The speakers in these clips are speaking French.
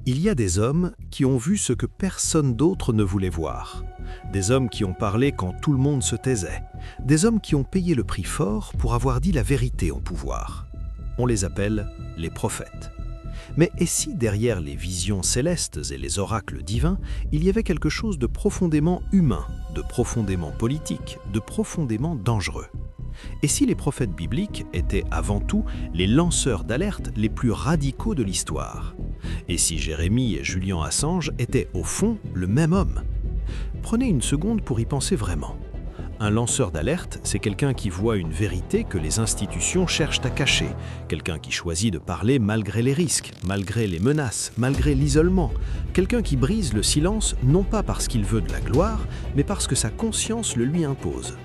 Il y a des hommes qui ont vu ce que personne d'autre ne voulait voir. Des hommes qui ont parlé quand tout le monde se taisait. Des hommes qui ont payé le prix fort pour avoir dit la vérité au pouvoir. On les appelle les prophètes. Mais et si derrière les visions célestes et les oracles divins, il y avait quelque chose de profondément humain, de profondément politique, de profondément dangereux? Et si les prophètes bibliques étaient avant tout les lanceurs d'alerte les plus radicaux de l'histoire? Et si Jérémie et Julian Assange étaient au fond le même homme? Prenez une seconde pour y penser vraiment. Un lanceur d'alerte, c'est quelqu'un qui voit une vérité que les institutions cherchent à cacher, quelqu'un qui choisit de parler malgré les risques, malgré les menaces, malgré l'isolement, quelqu'un qui brise le silence non pas parce qu'il veut de la gloire, mais parce que sa conscience le lui impose.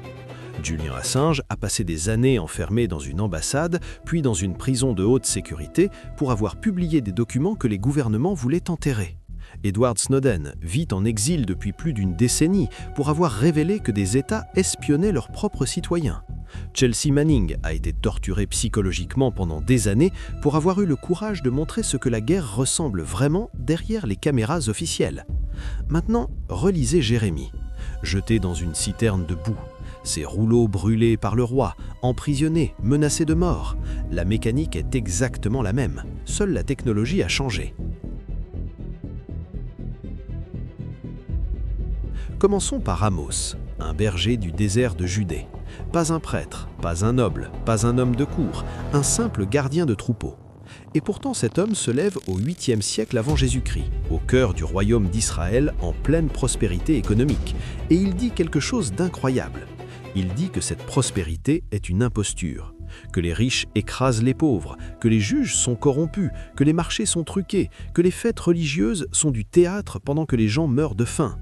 Julian Assange a passé des années enfermé dans une ambassade, puis dans une prison de haute sécurité pour avoir publié des documents que les gouvernements voulaient enterrer. Edward Snowden vit en exil depuis plus d'une décennie pour avoir révélé que des États espionnaient leurs propres citoyens. Chelsea Manning a été torturée psychologiquement pendant des années pour avoir eu le courage de montrer ce que la guerre ressemble vraiment derrière les caméras officielles. Maintenant, relisez Jérémie, jeté dans une citerne de boue. Ses rouleaux brûlés par le roi, emprisonné, menacé de mort. La mécanique est exactement la même, seule la technologie a changé. Commençons par Amos, un berger du désert de Judée. Pas un prêtre, pas un noble, pas un homme de cour, un simple gardien de troupeau. Et pourtant cet homme se lève au 8e siècle avant Jésus-Christ, au cœur du royaume d'Israël en pleine prospérité économique. Et il dit quelque chose d'incroyable. Il dit que cette prospérité est une imposture, que les riches écrasent les pauvres, que les juges sont corrompus, que les marchés sont truqués, que les fêtes religieuses sont du théâtre pendant que les gens meurent de faim.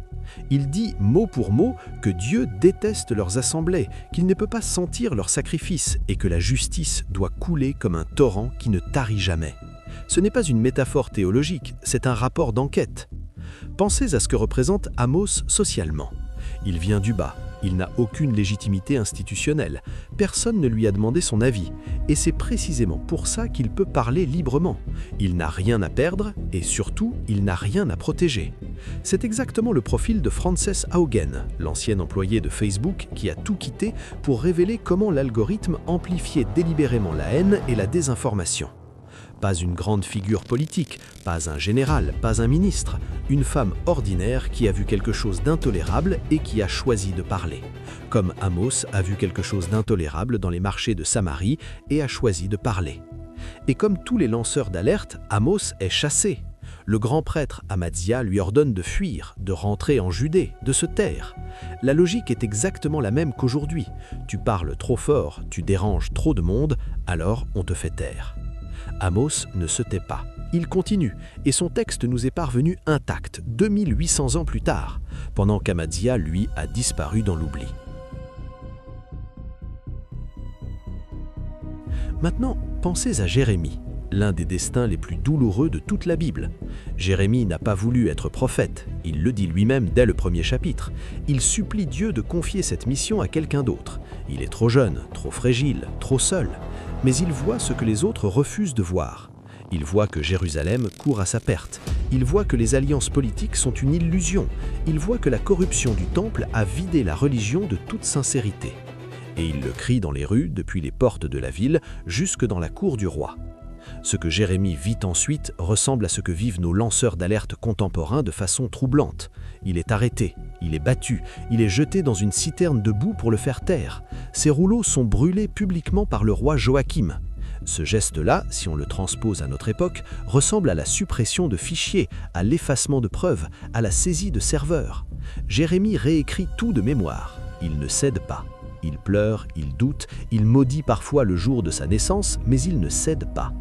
Il dit mot pour mot que Dieu déteste leurs assemblées, qu'il ne peut pas sentir leurs sacrifices et que la justice doit couler comme un torrent qui ne tarit jamais. Ce n'est pas une métaphore théologique, c'est un rapport d'enquête. Pensez à ce que représente Amos socialement. Il vient du bas, il n'a aucune légitimité institutionnelle, personne ne lui a demandé son avis, et c'est précisément pour ça qu'il peut parler librement. Il n'a rien à perdre, et surtout, il n'a rien à protéger. C'est exactement le profil de Frances Haugen, l'ancienne employée de Facebook qui a tout quitté pour révéler comment l'algorithme amplifiait délibérément la haine et la désinformation. Pas une grande figure politique, pas un général, pas un ministre, une femme ordinaire qui a vu quelque chose d'intolérable et qui a choisi de parler. Comme Amos a vu quelque chose d'intolérable dans les marchés de Samarie et a choisi de parler. Et comme tous les lanceurs d'alerte, Amos est chassé. Le grand prêtre Amatzia lui ordonne de fuir, de rentrer en Judée, de se taire. La logique est exactement la même qu'aujourd'hui. Tu parles trop fort, tu déranges trop de monde, alors on te fait taire. Amos ne se tait pas, il continue, et son texte nous est parvenu intact 2800 ans plus tard, pendant qu'Amatzia, lui, a disparu dans l'oubli. Maintenant, pensez à Jérémie, l'un des destins les plus douloureux de toute la Bible. Jérémie n'a pas voulu être prophète, il le dit lui-même dès le premier chapitre. Il supplie Dieu de confier cette mission à quelqu'un d'autre. Il est trop jeune, trop fragile, trop seul. Mais il voit ce que les autres refusent de voir. Il voit que Jérusalem court à sa perte. Il voit que les alliances politiques sont une illusion. Il voit que la corruption du temple a vidé la religion de toute sincérité. Et il le crie dans les rues, depuis les portes de la ville, jusque dans la cour du roi. Ce que Jérémie vit ensuite ressemble à ce que vivent nos lanceurs d'alerte contemporains de façon troublante. Il est arrêté, il est battu, il est jeté dans une citerne de boue pour le faire taire. Ses rouleaux sont brûlés publiquement par le roi Joachim. Ce geste-là, si on le transpose à notre époque, ressemble à la suppression de fichiers, à l'effacement de preuves, à la saisie de serveurs. Jérémie réécrit tout de mémoire. Il ne cède pas. Il pleure, il doute, il maudit parfois le jour de sa naissance, mais il ne cède pas.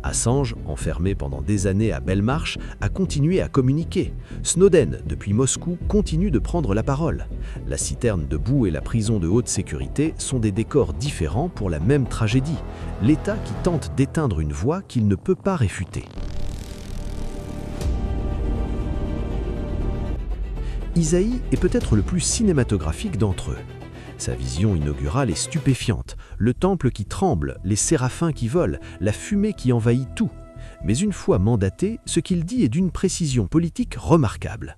Assange, enfermé pendant des années à Belmarsh, a continué à communiquer. Snowden, depuis Moscou, continue de prendre la parole. La citerne de boue et la prison de haute sécurité sont des décors différents pour la même tragédie. L'État qui tente d'éteindre une voix qu'il ne peut pas réfuter. Isaïe est peut-être le plus cinématographique d'entre eux. Sa vision inaugurale est stupéfiante, le temple qui tremble, les séraphins qui volent, la fumée qui envahit tout. Mais une fois mandaté, ce qu'il dit est d'une précision politique remarquable.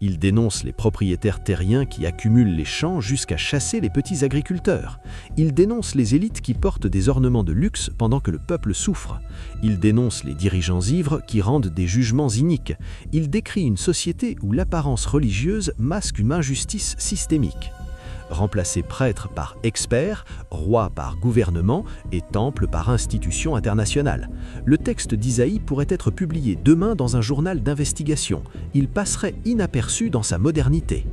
Il dénonce les propriétaires terriens qui accumulent les champs jusqu'à chasser les petits agriculteurs. Il dénonce les élites qui portent des ornements de luxe pendant que le peuple souffre. Il dénonce les dirigeants ivres qui rendent des jugements iniques. Il décrit une société où l'apparence religieuse masque une injustice systémique. Remplacer prêtre par expert, roi par gouvernement et temple par institution internationale. Le texte d'Isaïe pourrait être publié demain dans un journal d'investigation. Il passerait inaperçu dans sa modernité.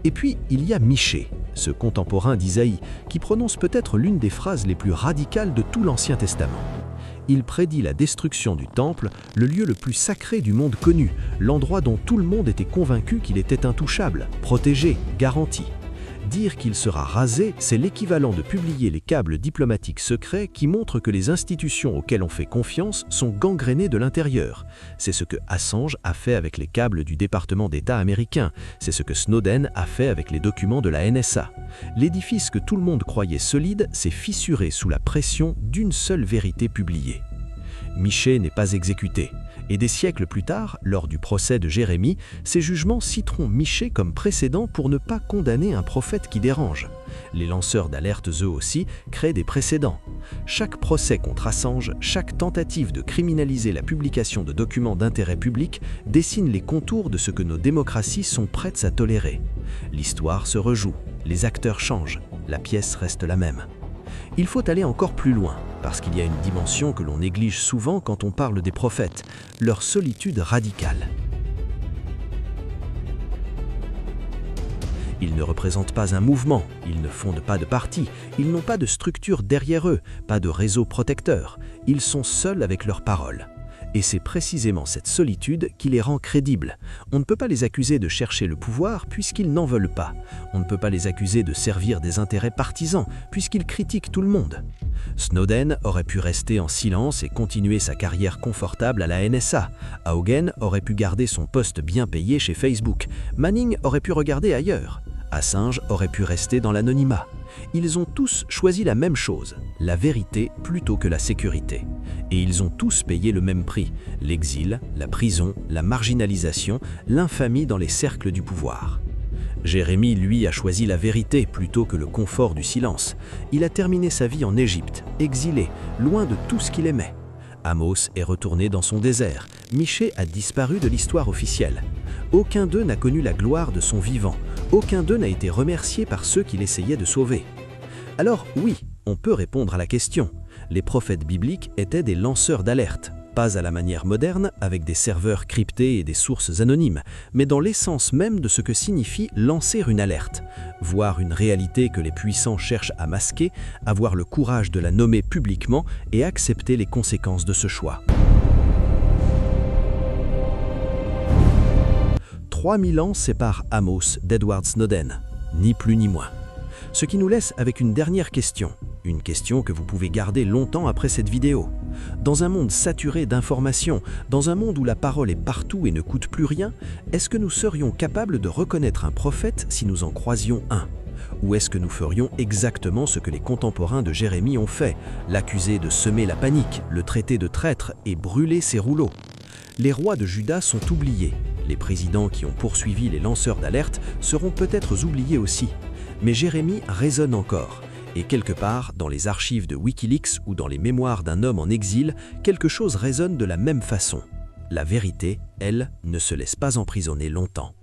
Et puis, il y a Michée, ce contemporain d'Isaïe, qui prononce peut-être l'une des phrases les plus radicales de tout l'Ancien Testament. Il prédit la destruction du temple, le lieu le plus sacré du monde connu, l'endroit dont tout le monde était convaincu qu'il était intouchable, protégé, garanti. Dire qu'il sera rasé, c'est l'équivalent de publier les câbles diplomatiques secrets qui montrent que les institutions auxquelles on fait confiance sont gangrénées de l'intérieur. C'est ce que Assange a fait avec les câbles du département d'État américain. C'est ce que Snowden a fait avec les documents de la NSA. L'édifice que tout le monde croyait solide s'est fissuré sous la pression d'une seule vérité publiée. Michée n'est pas exécuté. Et des siècles plus tard, lors du procès de Jérémie, ces jugements citeront Michée comme précédent pour ne pas condamner un prophète qui dérange. Les lanceurs d'alertes, eux aussi, créent des précédents. Chaque procès contre Assange, chaque tentative de criminaliser la publication de documents d'intérêt public dessine les contours de ce que nos démocraties sont prêtes à tolérer. L'histoire se rejoue, les acteurs changent, la pièce reste la même. Il faut aller encore plus loin, parce qu'il y a une dimension que l'on néglige souvent quand on parle des prophètes, leur solitude radicale. Ils ne représentent pas un mouvement, ils ne fondent pas de parti, ils n'ont pas de structure derrière eux, pas de réseau protecteur, ils sont seuls avec leurs paroles. Et c'est précisément cette solitude qui les rend crédibles. On ne peut pas les accuser de chercher le pouvoir puisqu'ils n'en veulent pas. On ne peut pas les accuser de servir des intérêts partisans puisqu'ils critiquent tout le monde. Snowden aurait pu rester en silence et continuer sa carrière confortable à la NSA. Haugen aurait pu garder son poste bien payé chez Facebook. Manning aurait pu regarder ailleurs. Assange aurait pu rester dans l'anonymat. Ils ont tous choisi la même chose, la vérité plutôt que la sécurité. Et ils ont tous payé le même prix, l'exil, la prison, la marginalisation, l'infamie dans les cercles du pouvoir. Jérémie, lui, a choisi la vérité plutôt que le confort du silence. Il a terminé sa vie en Égypte, exilé, loin de tout ce qu'il aimait. Amos est retourné dans son désert. Michée a disparu de l'histoire officielle. Aucun d'eux n'a connu la gloire de son vivant. Aucun d'eux n'a été remercié par ceux qu'il essayait de sauver. Alors oui, on peut répondre à la question. Les prophètes bibliques étaient des lanceurs d'alerte, pas à la manière moderne avec des serveurs cryptés et des sources anonymes, mais dans l'essence même de ce que signifie lancer une alerte. Voir une réalité que les puissants cherchent à masquer, avoir le courage de la nommer publiquement et accepter les conséquences de ce choix. 3000 ans séparent Amos d'Edward Snowden, ni plus ni moins. Ce qui nous laisse avec une dernière question, une question que vous pouvez garder longtemps après cette vidéo. Dans un monde saturé d'informations, dans un monde où la parole est partout et ne coûte plus rien, est-ce que nous serions capables de reconnaître un prophète si nous en croisions un ? Ou est-ce que nous ferions exactement ce que les contemporains de Jérémie ont fait, l'accuser de semer la panique, le traiter de traître et brûler ses rouleaux ? Les rois de Juda sont oubliés. Les présidents qui ont poursuivi les lanceurs d'alerte seront peut-être oubliés aussi. Mais Jérémie résonne encore. Et quelque part, dans les archives de Wikileaks ou dans les mémoires d'un homme en exil, quelque chose résonne de la même façon. La vérité, elle, ne se laisse pas emprisonner longtemps.